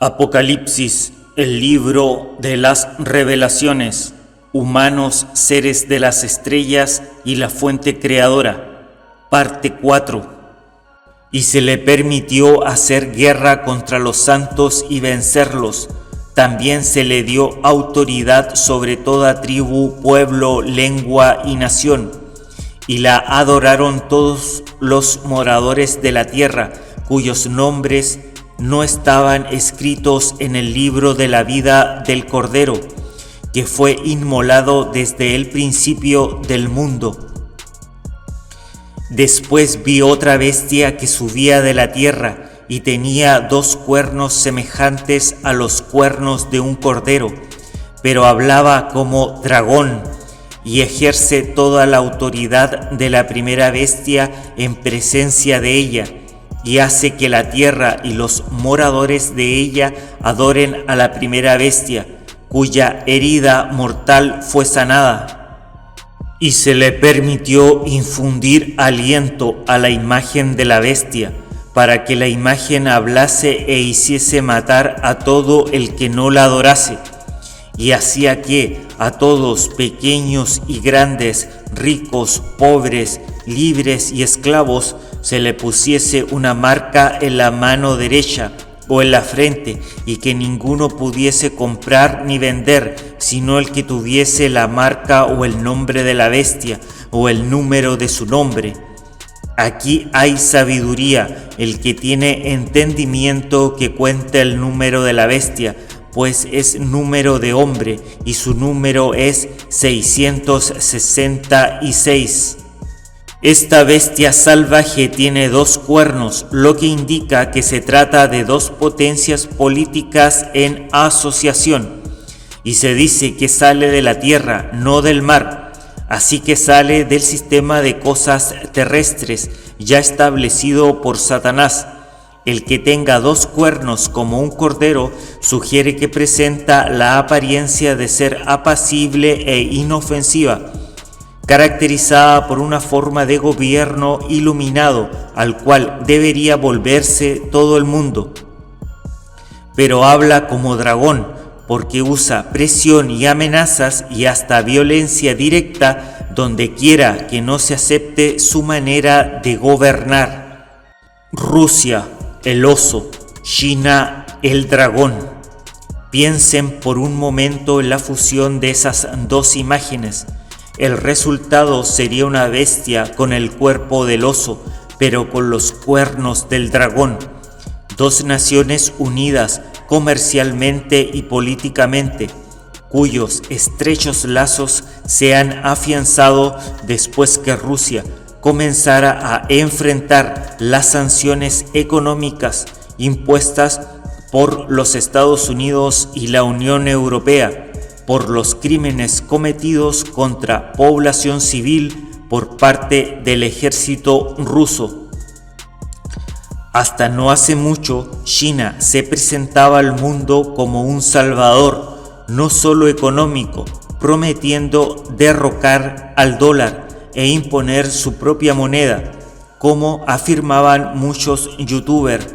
Apocalipsis, el libro de las revelaciones, humanos, seres de las estrellas y la fuente creadora, parte 4. Y se le permitió hacer guerra contra los santos y vencerlos. También se le dio autoridad sobre toda tribu, pueblo, lengua y nación. Y la adoraron todos los moradores de la tierra, cuyos nombres no estaban escritos en el libro de la vida del Cordero, que fue inmolado desde el principio del mundo. Después vi otra bestia que subía de la tierra y tenía 2 cuernos semejantes a los cuernos de un cordero, pero hablaba como dragón y ejerce toda la autoridad de la primera bestia en presencia de ella, y hace que la tierra y los moradores de ella adoren a la primera bestia, cuya herida mortal fue sanada. Y se le permitió infundir aliento a la imagen de la bestia, para que la imagen hablase e hiciese matar a todo el que no la adorase. Y hacía que a todos, pequeños y grandes, ricos, pobres, libres y esclavos, se le pusiese una marca en la mano derecha o en la frente, y que ninguno pudiese comprar ni vender, sino el que tuviese la marca o el nombre de la bestia, o el número de su nombre. Aquí hay sabiduría, el que tiene entendimiento que cuente el número de la bestia, pues es número de hombre, y su número es 666. Esta bestia salvaje tiene 2 cuernos, lo que indica que se trata de 2 potencias políticas en asociación, y se dice que sale de la tierra, no del mar, así que sale del sistema de cosas terrestres ya establecido por Satanás. El que tenga 2 cuernos como un cordero sugiere que presenta la apariencia de ser apacible e inofensiva, caracterizada por una forma de gobierno iluminado al cual debería volverse todo el mundo. Pero habla como dragón, porque usa presión y amenazas y hasta violencia directa donde quiera que no se acepte su manera de gobernar. Rusia, el oso; China, el dragón. Piensen por un momento en la fusión de esas 2 imágenes. El resultado sería una bestia con el cuerpo del oso, pero con los cuernos del dragón. 2 naciones unidas comercialmente y políticamente, cuyos estrechos lazos se han afianzado después que Rusia comenzara a enfrentar las sanciones económicas impuestas por los Estados Unidos y la Unión Europea, por los crímenes cometidos contra población civil por parte del ejército ruso. Hasta no hace mucho, China se presentaba al mundo como un salvador, no solo económico, prometiendo derrocar al dólar e imponer su propia moneda, como afirmaban muchos youtubers,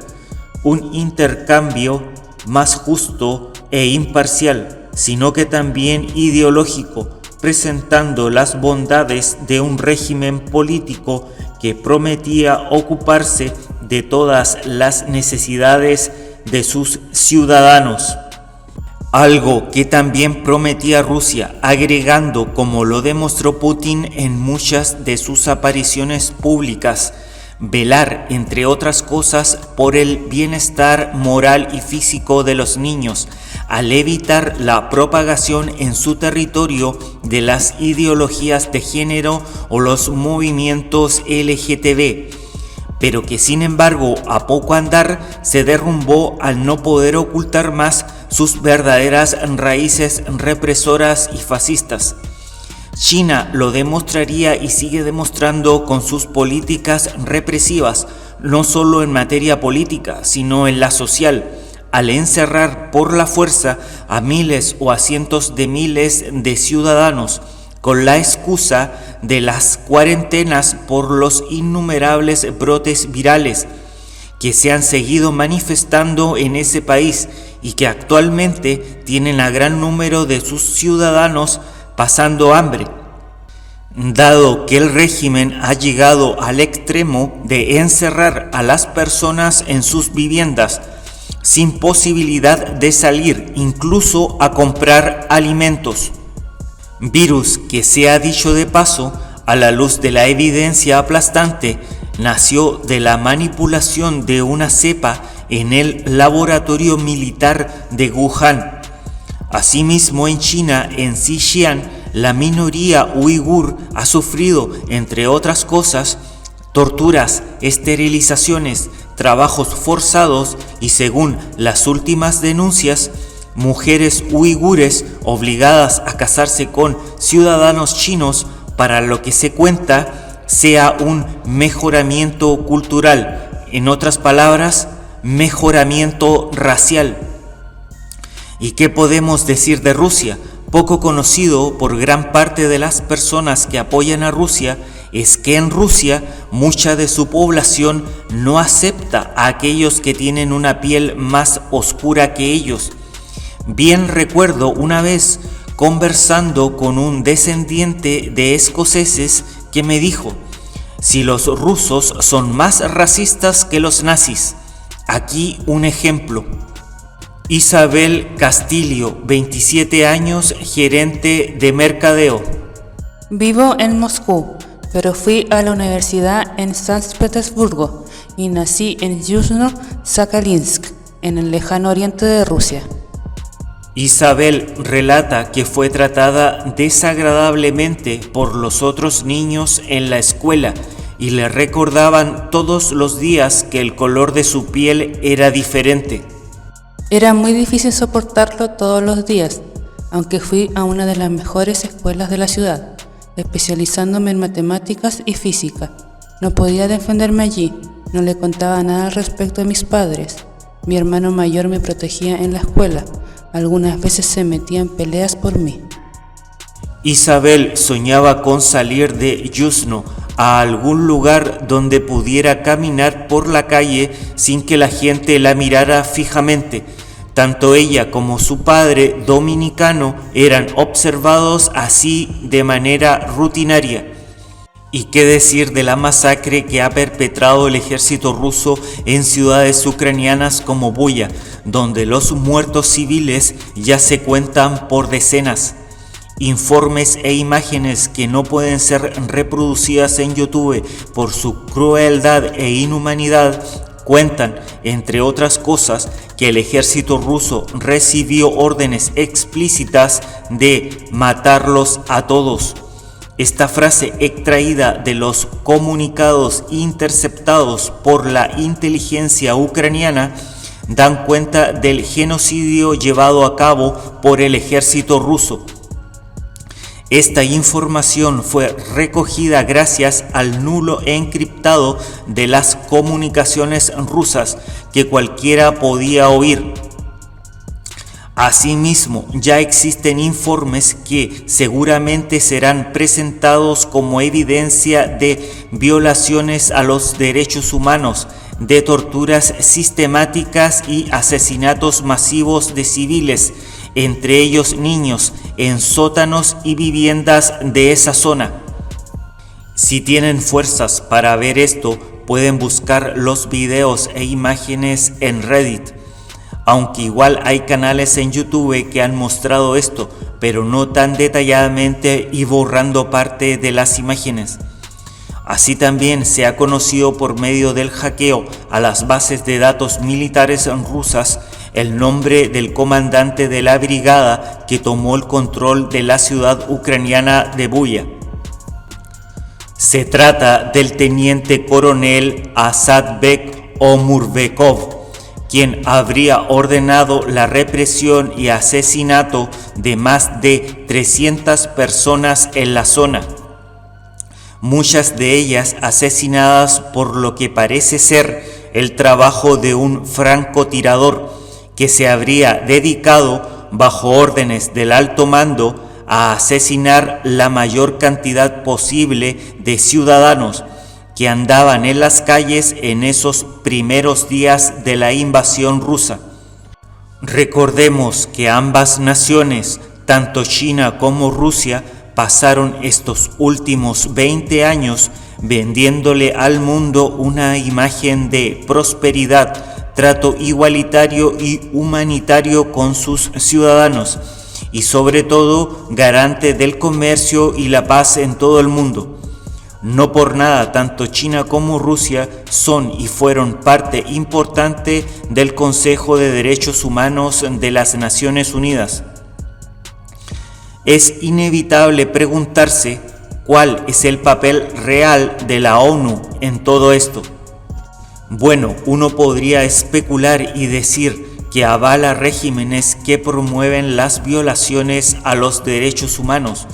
un intercambio más justo e imparcial, sino que también ideológico, presentando las bondades de un régimen político que prometía ocuparse de todas las necesidades de sus ciudadanos. Algo que también prometía Rusia, agregando, como lo demostró Putin en muchas de sus apariciones públicas, velar, entre otras cosas, por el bienestar moral y físico de los niños, al evitar la propagación en su territorio de las ideologías de género o los movimientos LGTB, pero que sin embargo a poco andar se derrumbó al no poder ocultar más sus verdaderas raíces represoras y fascistas. China lo demostraría y sigue demostrando con sus políticas represivas, no solo en materia política, sino en la social, al encerrar por la fuerza a miles o a cientos de miles de ciudadanos, con la excusa de las cuarentenas por los innumerables brotes virales que se han seguido manifestando en ese país y que actualmente tienen a gran número de sus ciudadanos pasando hambre, dado que el régimen ha llegado al extremo de encerrar a las personas en sus viviendas sin posibilidad de salir incluso a comprar alimentos. Virus que, sea dicho de paso, a la luz de la evidencia aplastante, nació de la manipulación de una cepa en el laboratorio militar de Wuhan. Asimismo, en China, en Xinjiang, la minoría uigur ha sufrido, entre otras cosas, torturas, esterilizaciones, trabajos forzados y, según las últimas denuncias, mujeres uigures obligadas a casarse con ciudadanos chinos para lo que se cuenta sea un mejoramiento cultural, en otras palabras, mejoramiento racial. ¿Y qué podemos decir de Rusia? Poco conocido por gran parte de las personas que apoyan a Rusia es que en Rusia mucha de su población no acepta a aquellos que tienen una piel más oscura que ellos. Bien recuerdo una vez conversando con un descendiente de escoceses que me dijo: si los rusos son más racistas que los nazis. Aquí un ejemplo. Isabel Castillo, 27 años, gerente de mercadeo. Vivo en Moscú, pero fui a la universidad en San Petersburgo y nací en Yuzhno-Sakhalinsk, en el lejano oriente de Rusia. Isabel relata que fue tratada desagradablemente por los otros niños en la escuela y le recordaban todos los días que el color de su piel era diferente. Era muy difícil soportarlo todos los días, aunque fui a una de las mejores escuelas de la ciudad, especializándome en matemáticas y física. No podía defenderme allí, no le contaba nada al respecto a mis padres. Mi hermano mayor me protegía en la escuela, algunas veces se metía en peleas por mí. Isabel soñaba con salir de Yuzhno a algún lugar donde pudiera caminar por la calle sin que la gente la mirara fijamente. Tanto ella como su padre dominicano eran observados así de manera rutinaria. ¿Y qué decir de la masacre que ha perpetrado el ejército ruso en ciudades ucranianas como Buya, donde los muertos civiles ya se cuentan por decenas? Informes e imágenes que no pueden ser reproducidas en YouTube por su crueldad e inhumanidad cuentan, entre otras cosas, que el ejército ruso recibió órdenes explícitas de matarlos a todos. Esta frase, extraída de los comunicados interceptados por la inteligencia ucraniana, dan cuenta del genocidio llevado a cabo por el ejército ruso. Esta información fue recogida gracias al nulo encriptado de las comunicaciones rusas que cualquiera podía oír. Asimismo, ya existen informes que seguramente serán presentados como evidencia de violaciones a los derechos humanos, de torturas sistemáticas y asesinatos masivos de civiles, entre ellos niños, en sótanos y viviendas de esa zona. Si tienen fuerzas para ver esto, pueden buscar los videos e imágenes en Reddit. Aunque igual hay canales en YouTube que han mostrado esto, pero no tan detalladamente y borrando parte de las imágenes. Así también se ha conocido por medio del hackeo a las bases de datos militares rusas el nombre del comandante de la brigada que tomó el control de la ciudad ucraniana de Buya. Se trata del teniente coronel Asadbek Omurbekov, quien habría ordenado la represión y asesinato de más de 300 personas en la zona, muchas de ellas asesinadas por lo que parece ser el trabajo de un francotirador que se habría dedicado, bajo órdenes del alto mando, a asesinar la mayor cantidad posible de ciudadanos que andaban en las calles en esos primeros días de la invasión rusa. Recordemos que ambas naciones, tanto China como Rusia, pasaron estos últimos 20 años vendiéndole al mundo una imagen de prosperidad, trato igualitario y humanitario con sus ciudadanos, y sobre todo garante del comercio y la paz en todo el mundo. No por nada, tanto China como Rusia son y fueron parte importante del Consejo de Derechos Humanos de las Naciones Unidas. Es inevitable preguntarse cuál es el papel real de la ONU en todo esto. Bueno, uno podría especular y decir que avala regímenes que promueven las violaciones a los derechos humanos,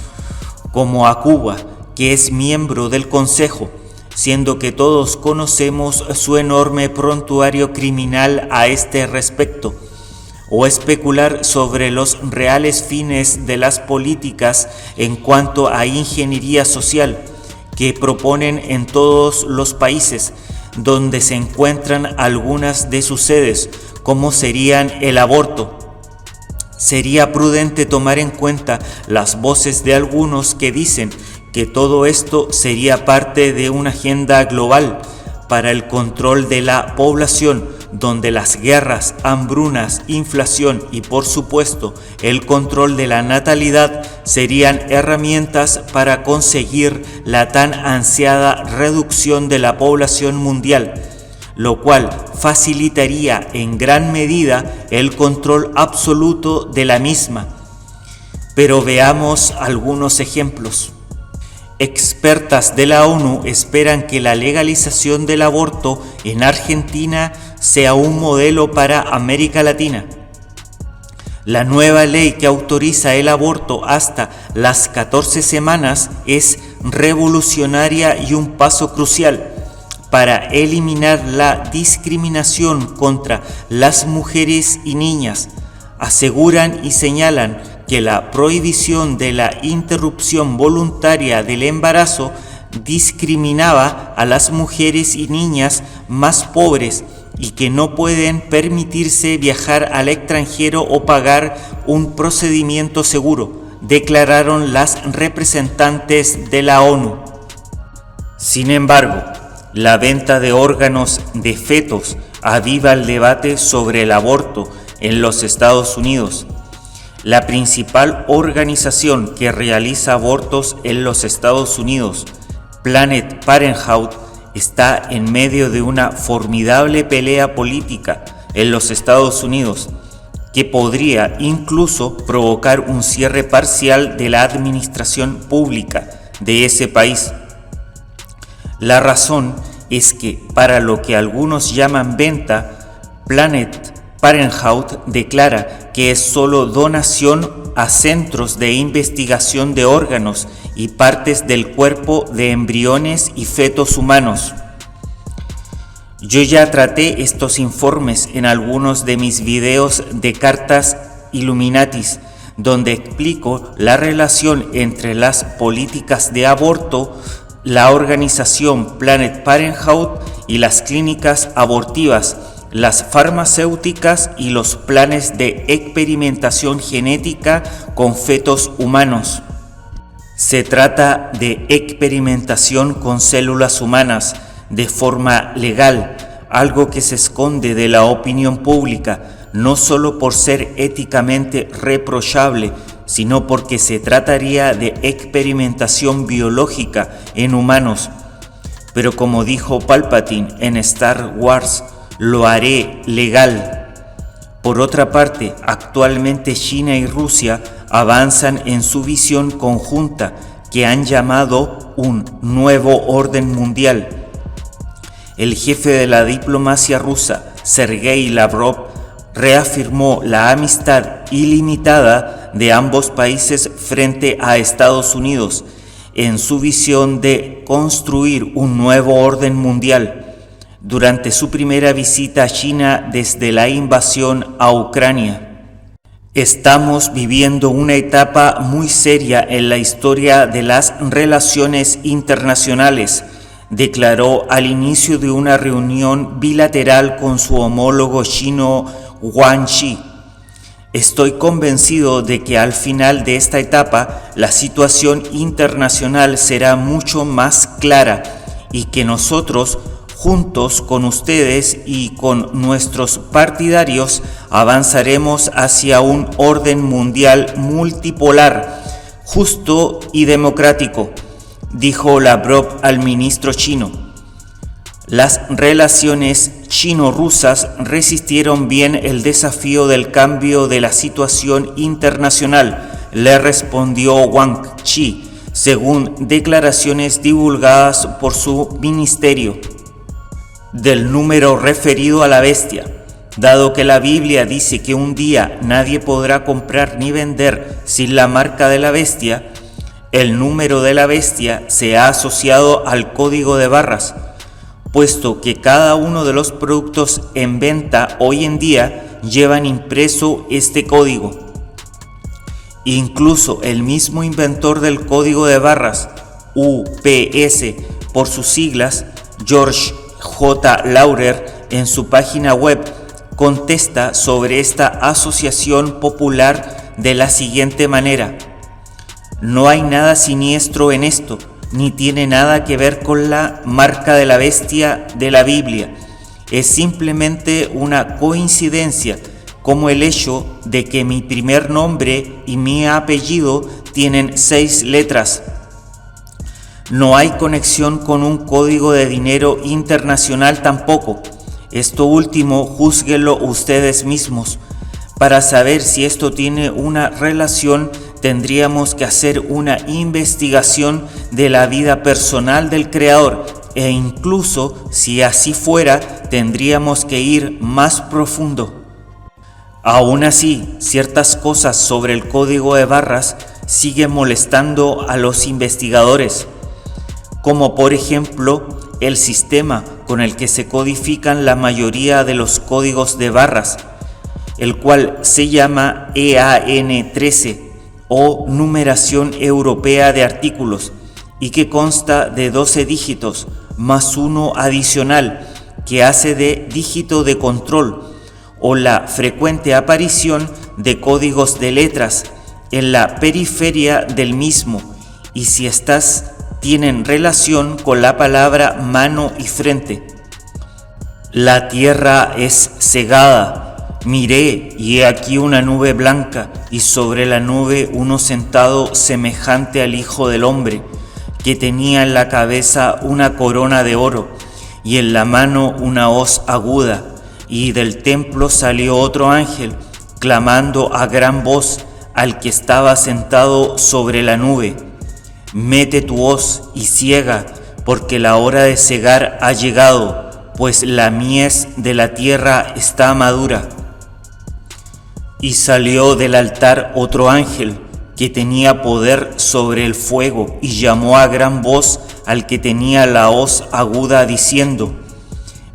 como a Cuba, que es miembro del Consejo, siendo que todos conocemos su enorme prontuario criminal a este respecto, o especular sobre los reales fines de las políticas en cuanto a ingeniería social que proponen en todos los países donde se encuentran algunas de sus sedes, como serían el aborto. Sería prudente tomar en cuenta las voces de algunos que dicen que todo esto sería parte de una agenda global para el control de la población, donde las guerras, hambrunas, inflación y por supuesto el control de la natalidad serían herramientas para conseguir la tan ansiada reducción de la población mundial, lo cual facilitaría en gran medida el control absoluto de la misma. Pero veamos algunos ejemplos. Expertas de la ONU esperan que la legalización del aborto en Argentina sea un modelo para América Latina. La nueva ley que autoriza el aborto hasta las 14 semanas es revolucionaria y un paso crucial para eliminar la discriminación contra las mujeres y niñas. Aseguran y señalan que la prohibición de la interrupción voluntaria del embarazo discriminaba a las mujeres y niñas más pobres y que no pueden permitirse viajar al extranjero o pagar un procedimiento seguro, declararon las representantes de la ONU. Sin embargo, la venta de órganos de fetos aviva el debate sobre el aborto en los Estados Unidos. La principal organización que realiza abortos en los Estados Unidos, Planned Parenthood, está en medio de una formidable pelea política en los Estados Unidos que podría incluso provocar un cierre parcial de la administración pública de ese país. La razón es que para lo que algunos llaman venta, Planned Parenthood declara que es solo donación a centros de investigación de órganos y partes del cuerpo de embriones y fetos humanos. Yo ya traté estos informes en algunos de mis videos de cartas Illuminatis, donde explico la relación entre las políticas de aborto, la organización Planned Parenthood y las clínicas abortivas, las farmacéuticas y los planes de experimentación genética con fetos humanos. Se trata de experimentación con células humanas de forma legal, algo que se esconde de la opinión pública, no solo por ser éticamente reprochable, sino porque se trataría de experimentación biológica en humanos. Pero como dijo Palpatine en Star Wars, lo haré legal. Por otra parte, actualmente China y Rusia avanzan en su visión conjunta que han llamado un nuevo orden mundial. El jefe de la diplomacia rusa, Sergei Lavrov, reafirmó la amistad ilimitada de ambos países frente a Estados Unidos en su visión de construir un nuevo orden mundial. Durante su primera visita a China desde la invasión a Ucrania. Estamos viviendo una etapa muy seria en la historia de las relaciones internacionales, declaró al inicio de una reunión bilateral con su homólogo chino Wang Yi. Estoy convencido de que al final de esta etapa la situación internacional será mucho más clara y que nosotros, juntos con ustedes y con nuestros partidarios, avanzaremos hacia un orden mundial multipolar, justo y democrático, dijo Lavrov al ministro chino. Las relaciones chino-rusas resistieron bien el desafío del cambio de la situación internacional, le respondió Wang Yi, según declaraciones divulgadas por su ministerio. Del número referido a la bestia, dado que la Biblia dice que un día nadie podrá comprar ni vender sin la marca de la bestia, el número de la bestia se ha asociado al código de barras, puesto que cada uno de los productos en venta hoy en día llevan impreso este código. Incluso el mismo inventor del código de barras, UPS por sus siglas, George J. Laurer, en su página web contesta sobre esta asociación popular de la siguiente manera: no hay nada siniestro en esto, ni tiene nada que ver con la marca de la bestia de la Biblia. Es simplemente una coincidencia, como el hecho de que mi primer nombre y mi apellido tienen 6 letras. No hay conexión con un código de dinero internacional tampoco. Esto último júzguenlo ustedes mismos. Para saber si esto tiene una relación, tendríamos que hacer una investigación de la vida personal del Creador, e incluso si así fuera, tendríamos que ir más profundo. Aún así, ciertas cosas sobre el código de barras siguen molestando a los investigadores, como por ejemplo el sistema con el que se codifican la mayoría de los códigos de barras, el cual se llama EAN 13 o numeración europea de artículos, y que consta de 12 dígitos más uno adicional que hace de dígito de control, o la frecuente aparición de códigos de letras en la periferia del mismo, y si estas tienen relación con la palabra mano y frente. La tierra es cegada. Miré, y he aquí una nube blanca, y sobre la nube uno sentado semejante al Hijo del Hombre, que tenía en la cabeza una corona de oro, y en la mano una hoz aguda. Y del templo salió otro ángel, clamando a gran voz al que estaba sentado sobre la nube: mete tu hoz y ciega, porque la hora de cegar ha llegado, pues la mies de la tierra está madura. Y salió del altar otro ángel, que tenía poder sobre el fuego, y llamó a gran voz al que tenía la hoz aguda, diciendo: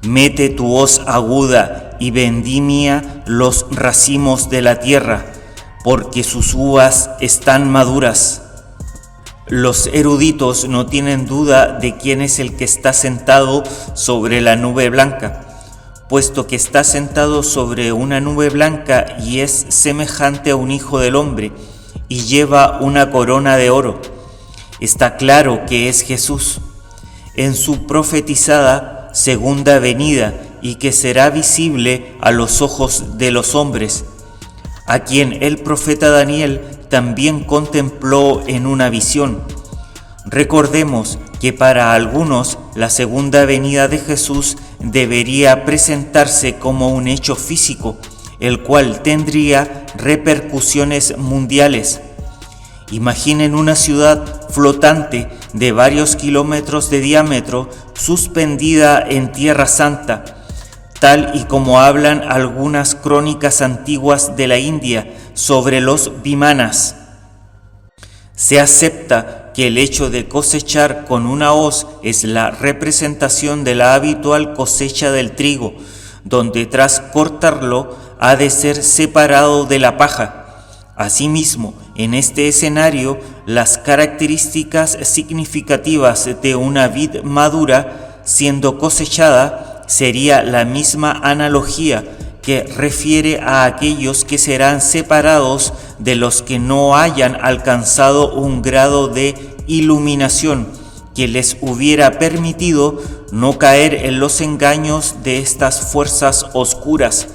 mete tu hoz aguda y vendimia los racimos de la tierra, porque sus uvas están maduras. Los eruditos no tienen duda de quién es el que está sentado sobre la nube blanca, puesto que está sentado sobre una nube blanca y es semejante a un hijo del hombre, y lleva una corona de oro. Está claro que es Jesús, en su profetizada segunda venida, y que será visible a los ojos de los hombres, a quien el profeta Daniel también contempló en una visión. Recordemos que para algunos la segunda venida de Jesús debería presentarse como un hecho físico, el cual tendría repercusiones mundiales. Imaginen una ciudad flotante de varios kilómetros de diámetro suspendida en Tierra Santa, tal y como hablan algunas crónicas antiguas de la India sobre los vimanas. Se acepta que el hecho de cosechar con una hoz es la representación de la habitual cosecha del trigo, donde tras cortarlo ha de ser separado de la paja. Asimismo, en este escenario, las características significativas de una vid madura siendo cosechada sería la misma analogía que refiere a aquellos que serán separados de los que no hayan alcanzado un grado de iluminación que les hubiera permitido no caer en los engaños de estas fuerzas oscuras.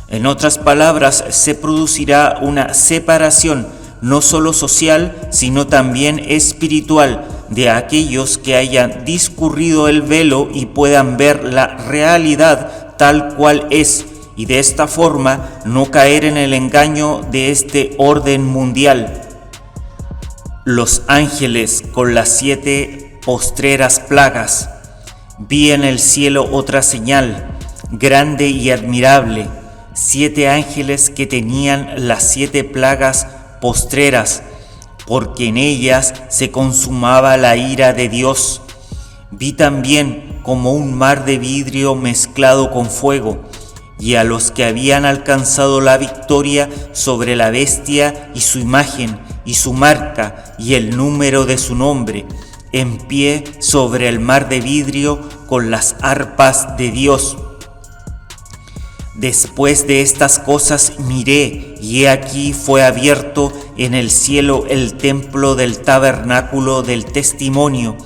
En otras palabras, se producirá una separación no solo social, sino también espiritual, de aquellos que hayan discurrido el velo y puedan ver la realidad tal cual es, y de esta forma no caer en el engaño de este orden mundial. Los ángeles con las 7 postreras plagas. Vi en el cielo otra señal, grande y admirable, 7 ángeles que tenían las 7 plagas postreras, porque en ellas se consumaba la ira de Dios. Vi también como un mar de vidrio mezclado con fuego, y a los que habían alcanzado la victoria sobre la bestia y su imagen y su marca y el número de su nombre, en pie sobre el mar de vidrio con las arpas de Dios. Después de estas cosas miré, y he aquí fue abierto en el cielo el templo del tabernáculo del testimonio,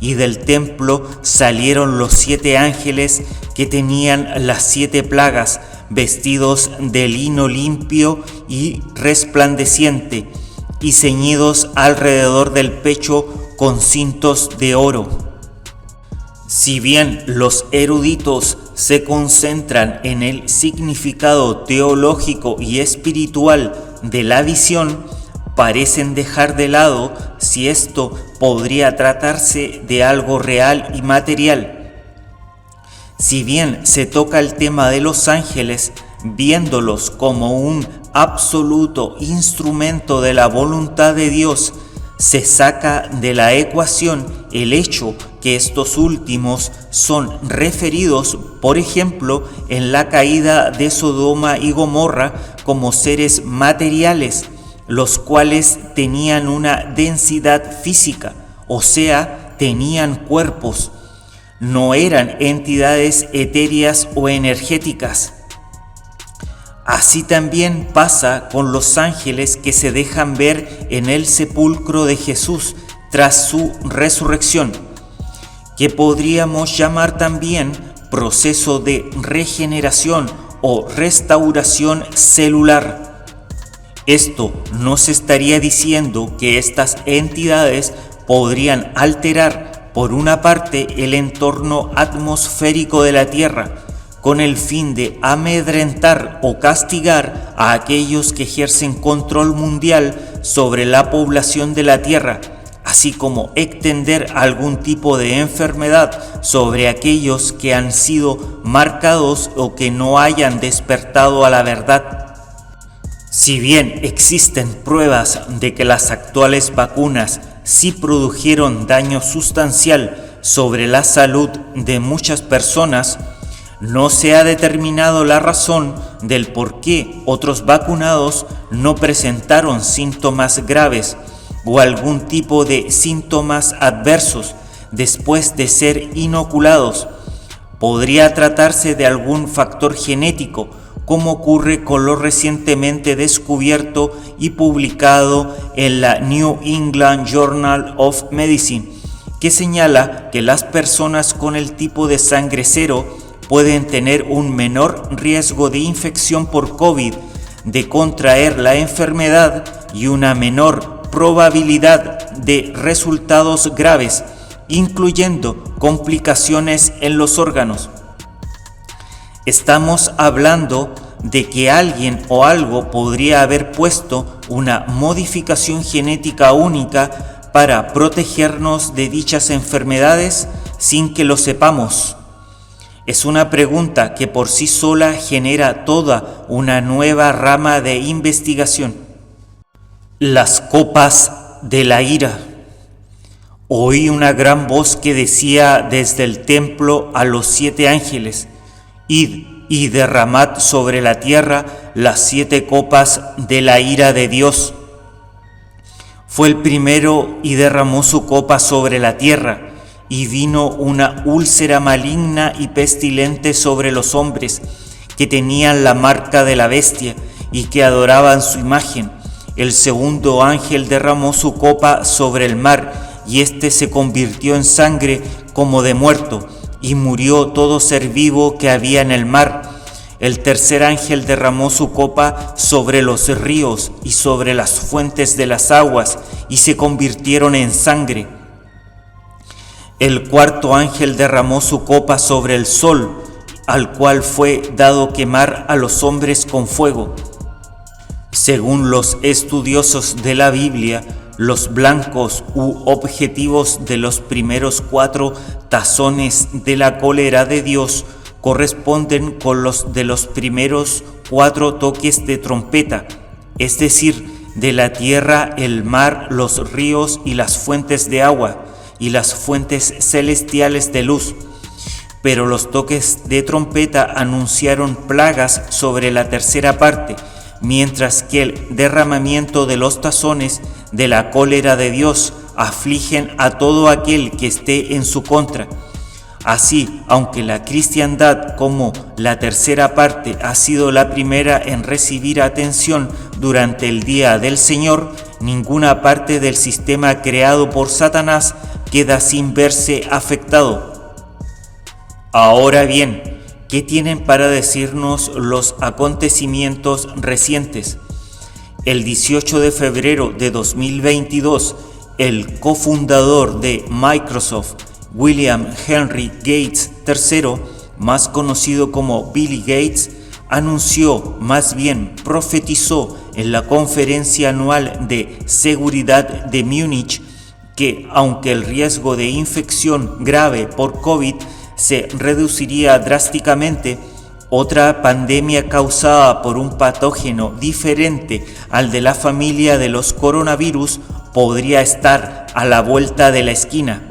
y del templo salieron los 7 ángeles que tenían las 7 plagas, vestidos de lino limpio y resplandeciente, y ceñidos alrededor del pecho con cintos de oro. Si bien los eruditos se concentran en el significado teológico y espiritual de la visión, parecen dejar de lado si esto podría tratarse de algo real y material. Si bien se toca el tema de los ángeles, viéndolos como un absoluto instrumento de la voluntad de Dios, se saca de la ecuación el hecho que estos últimos son referidos, por ejemplo, en la caída de Sodoma y Gomorra como seres materiales, los cuales tenían una densidad física, o sea, tenían cuerpos, no eran entidades etéreas o energéticas. Así también pasa con los ángeles que se dejan ver en el sepulcro de Jesús tras su resurrección, que podríamos llamar también proceso de regeneración o restauración celular. Esto nos estaría diciendo que estas entidades podrían alterar, por una parte, el entorno atmosférico de la Tierra, con el fin de amedrentar o castigar a aquellos que ejercen control mundial sobre la población de la Tierra, así como extender algún tipo de enfermedad sobre aquellos que han sido marcados o que no hayan despertado a la verdad. Si bien existen pruebas de que las actuales vacunas sí produjeron daño sustancial sobre la salud de muchas personas, no se ha determinado la razón del por qué otros vacunados no presentaron síntomas graves o algún tipo de síntomas adversos después de ser inoculados. Podría tratarse de algún factor genético, como ocurre con lo recientemente descubierto y publicado en la New England Journal of Medicine, que señala que las personas con el tipo de sangre cero pueden tener un menor riesgo de infección por COVID, de contraer la enfermedad y una menor probabilidad de resultados graves, incluyendo complicaciones en los órganos. Estamos hablando de que alguien o algo podría haber puesto una modificación genética única para protegernos de dichas enfermedades sin que lo sepamos. Es una pregunta que por sí sola genera toda una nueva rama de investigación. Las copas de la ira. Oí una gran voz que decía desde el templo a los 7 ángeles: Id y derramad sobre la tierra las 7 copas de la ira de Dios. Fue el primero y derramó su copa sobre la tierra, y vino una úlcera maligna y pestilente sobre los hombres, que tenían la marca de la bestia y que adoraban su imagen. El segundo ángel derramó su copa sobre el mar, y éste se convirtió en sangre como de muerto, y murió todo ser vivo que había en el mar. El tercer ángel derramó su copa sobre los ríos y sobre las fuentes de las aguas, y se convirtieron en sangre. El cuarto ángel derramó su copa sobre el sol, al cual fue dado quemar a los hombres con fuego. Según los estudiosos de la Biblia, los blancos u objetivos de los primeros 4 tazones de la cólera de Dios corresponden con los de los primeros 4 toques de trompeta, es decir, de la tierra, el mar, los ríos y las fuentes de agua, y las fuentes celestiales de luz. Pero los toques de trompeta anunciaron plagas sobre la tercera parte, mientras que el derramamiento de los tazones de la cólera de Dios afligen a todo aquel que esté en su contra. Así, aunque la cristiandad como la tercera parte ha sido la primera en recibir atención durante el día del Señor, ninguna parte del sistema creado por Satanás queda sin verse afectado. Ahora bien, ¿qué tienen para decirnos los acontecimientos recientes? El 18 de febrero de 2022, el cofundador de Microsoft, William Henry Gates III, más conocido como Billy Gates, anunció, más bien profetizó en la conferencia anual de seguridad de Múnich que aunque el riesgo de infección grave por COVID se reduciría drásticamente, otra pandemia causada por un patógeno diferente al de la familia de los coronavirus podría estar a la vuelta de la esquina.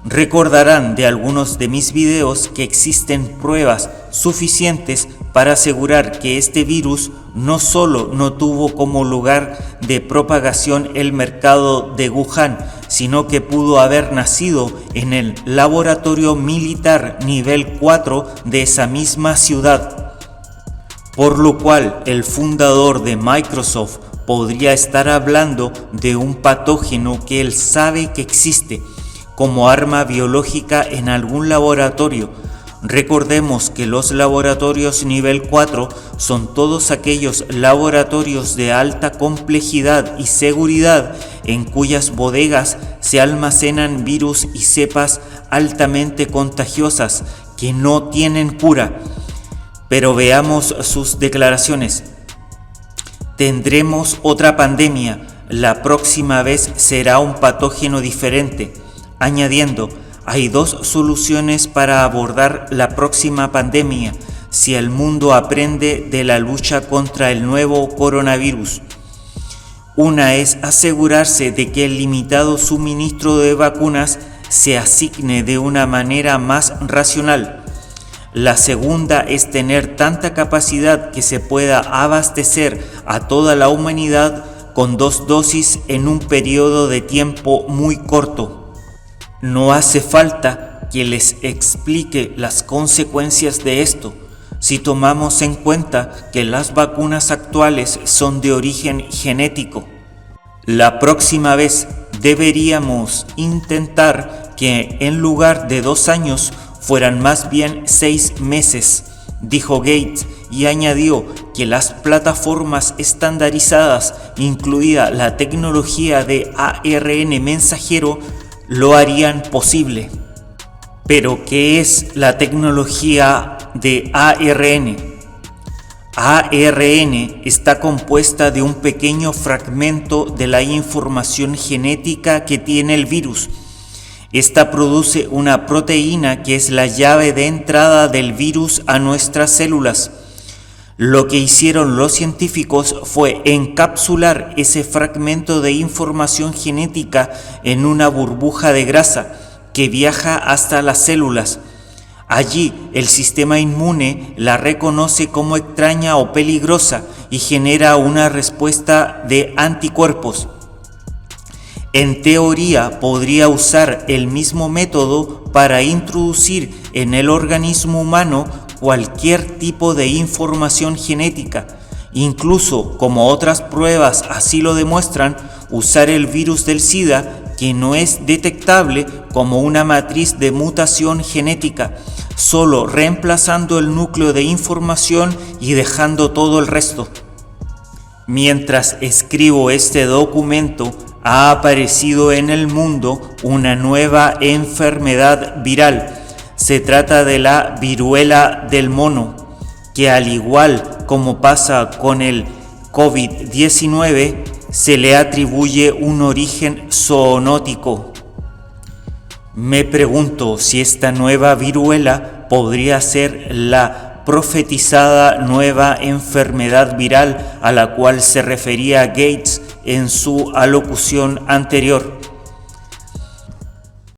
Recordarán de algunos de mis videos que existen pruebas suficientes para asegurar que este virus no solo no tuvo como lugar de propagación el mercado de Wuhan, sino que pudo haber nacido en el laboratorio militar nivel 4 de esa misma ciudad. Por lo cual el fundador de Microsoft podría estar hablando de un patógeno que él sabe que existe como arma biológica en algún laboratorio. Recordemos que los laboratorios nivel 4 son todos aquellos laboratorios de alta complejidad y seguridad en cuyas bodegas se almacenan virus y cepas altamente contagiosas que no tienen cura. Pero veamos sus declaraciones. Tendremos otra pandemia, la próxima vez será un patógeno diferente. Añadiendo, hay 2 soluciones para abordar la próxima pandemia si el mundo aprende de la lucha contra el nuevo coronavirus. Una es asegurarse de que el limitado suministro de vacunas se asigne de una manera más racional. La segunda es tener tanta capacidad que se pueda abastecer a toda la humanidad con 2 dosis en un periodo de tiempo muy corto. No hace falta que les explique las consecuencias de esto, si tomamos en cuenta que las vacunas actuales son de origen genético. La próxima vez deberíamos intentar que en lugar de 2 años fueran más bien 6 meses, dijo Gates, y añadió que las plataformas estandarizadas, incluida la tecnología de ARN mensajero, lo harían posible. Pero, ¿qué es la tecnología de ARN? ARN está compuesta de un pequeño fragmento de la información genética que tiene el virus. Esta produce una proteína que es la llave de entrada del virus a nuestras células. Lo que hicieron los científicos fue encapsular ese fragmento de información genética en una burbuja de grasa que viaja hasta las células. Allí el sistema inmune la reconoce como extraña o peligrosa y genera una respuesta de anticuerpos. En teoría podría usar el mismo método para introducir en el organismo humano cualquier tipo de información genética. Incluso, como otras pruebas así lo demuestran, usar el virus del SIDA, que no es detectable, como una matriz de mutación genética, solo reemplazando el núcleo de información y dejando todo el resto. Mientras escribo este documento, ha aparecido en el mundo una nueva enfermedad viral. Se trata de la viruela del mono, que al igual como pasa con el COVID-19, se le atribuye un origen zoonótico. Me pregunto si esta nueva viruela podría ser la profetizada nueva enfermedad viral a la cual se refería Gates en su alocución anterior.